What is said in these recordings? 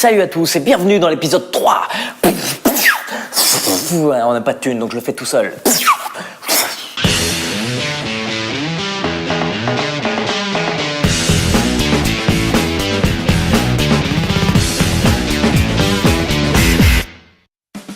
Salut à tous et bienvenue dans l'épisode 3. On n'a pas de thune donc je le fais tout seul.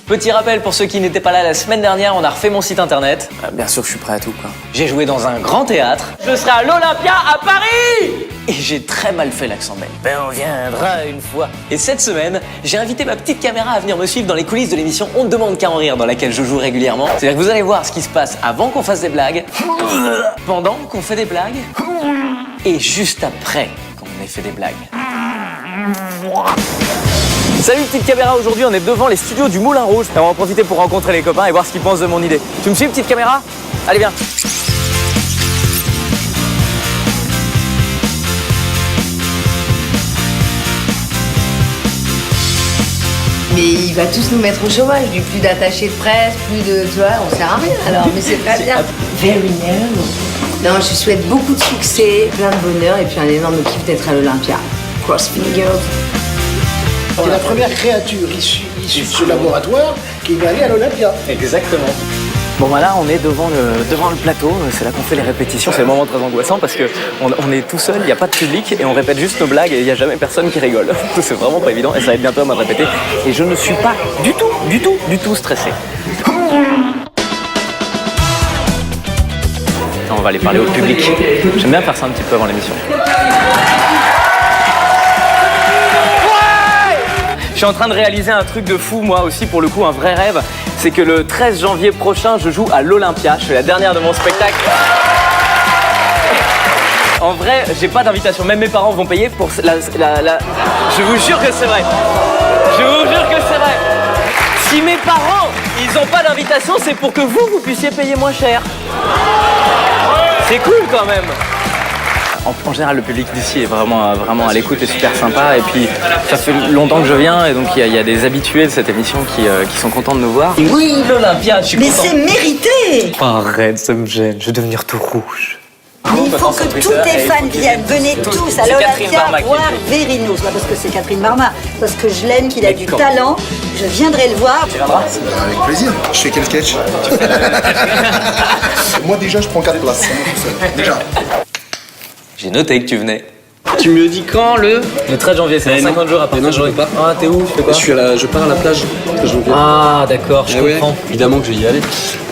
Petit rappel pour ceux qui n'étaient pas là la semaine dernière, on a refait mon site internet. Bien sûr, je suis prêt à tout, quoi. J'ai joué dans un grand théâtre. Je serai à l'Olympia à Paris. Et j'ai très mal fait l'accent belge. Ben on viendra une fois. Et cette semaine, j'ai invité ma petite caméra à venir me suivre dans les coulisses de l'émission On ne demande qu'à en rire, dans laquelle je joue régulièrement. C'est-à-dire que vous allez voir ce qui se passe avant qu'on fasse des blagues, pendant qu'on fait des blagues, et juste après qu'on ait fait des blagues. Salut petite caméra, aujourd'hui on est devant les studios du Moulin Rouge et on va en profiter pour rencontrer les copains et voir ce qu'ils pensent de mon idée. Tu me suis petite caméra? Allez viens. Mais il va tous nous mettre au chômage, du plus d'attachés de presse, plus de... Tu vois, on sert à rien alors, mais c'est pas bien. Very narrow. Non, je souhaite beaucoup de succès, plein de bonheur et puis un énorme kiff d'être à l'Olympia. Cross fingers. C'est la première créature issue de ce laboratoire qui va aller à l'Olympia. Exactement. Bon bah là on est devant le plateau, c'est là qu'on fait les répétitions, c'est le moment très angoissant parce qu'on est tout seul, il n'y a pas de public et on répète juste nos blagues et il n'y a jamais personne qui rigole. C'est vraiment pas évident et ça va être bientôt à moi de répéter et je ne suis pas du tout stressé. On va aller parler au public. J'aime bien faire ça un petit peu avant l'émission. Je suis en train de réaliser un truc de fou, moi aussi, pour le coup, un vrai rêve. C'est que le 13 janvier prochain, je joue à l'Olympia. Je fais la dernière de mon spectacle. En vrai, j'ai pas d'invitation. Même mes parents vont payer pour la... Je vous jure que c'est vrai. Je vous jure que c'est vrai. Si mes parents, ils ont pas d'invitation, c'est pour que vous puissiez payer moins cher. C'est cool quand même. En général, le public d'ici est vraiment à l'écoute et super sympa. Et puis, ça fait longtemps que je viens et donc il y a des habitués de cette émission qui sont contents de nous voir. Oui, l'Olympia, je suis content. Mais c'est mérité. Arrête, ça me gêne, je vais devenir tout rouge. Il faut que tous tes fans viennent. Venez tous à l'Olympia voir Verino. C'est pas parce que c'est Catherine Marma, parce que je l'aime, qu'il a du talent. Je viendrai le voir. Tu viendras ? Avec plaisir. Je fais quel sketch? Moi déjà, je prends 4 places. Déjà. J'ai noté que tu venais. Tu me dis quand le 13 janvier, c'est dans 50 jours après. Non, j'aurai pas. Ah, t'es où? Tu fais quoi? Je pars à la plage. Ah, d'accord, je comprends. Ouais, évidemment que je vais y aller.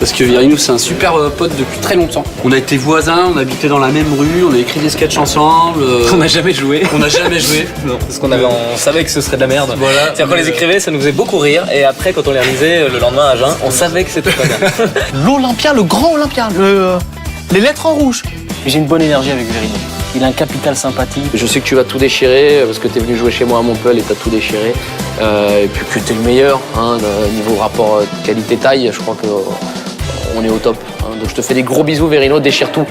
Parce que Verino, c'est un super pote depuis très longtemps. On a été voisins, on habitait dans la même rue, on a écrit des sketchs ensemble. On n'a jamais joué. On n'a jamais joué. Non. Parce on savait que ce serait de la merde. Voilà. C'est-à-dire qu'on les écrivait, ça nous faisait beaucoup rire. Et après, quand on les relisait le lendemain à jeun, on savait que c'était pas bien. L'Olympia, le grand Olympia, les lettres en rouge. J'ai une bonne énergie avec Verino. Il a un capital sympathie. Je sais que tu vas tout déchirer parce que tu es venu jouer chez moi à Montpellier et tu as tout déchiré. Et puis que tu es le meilleur. Niveau rapport qualité-taille, je crois qu'on est au top. Donc je te fais des gros bisous, Verino, déchire tout.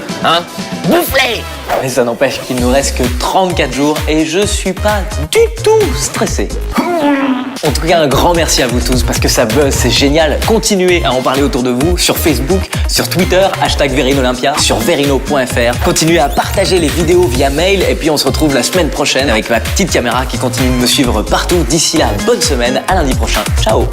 Boufflez! Mais ça n'empêche qu'il nous reste que 34 jours et je suis pas du tout stressé. En tout cas, un grand merci à vous tous parce que ça buzz, c'est génial. Continuez à en parler autour de vous sur Facebook, sur Twitter, #VerinoOlympia, sur verino.fr. Continuez à partager les vidéos via mail et puis on se retrouve la semaine prochaine avec ma petite caméra qui continue de me suivre partout. D'ici là, bonne semaine, à lundi prochain. Ciao!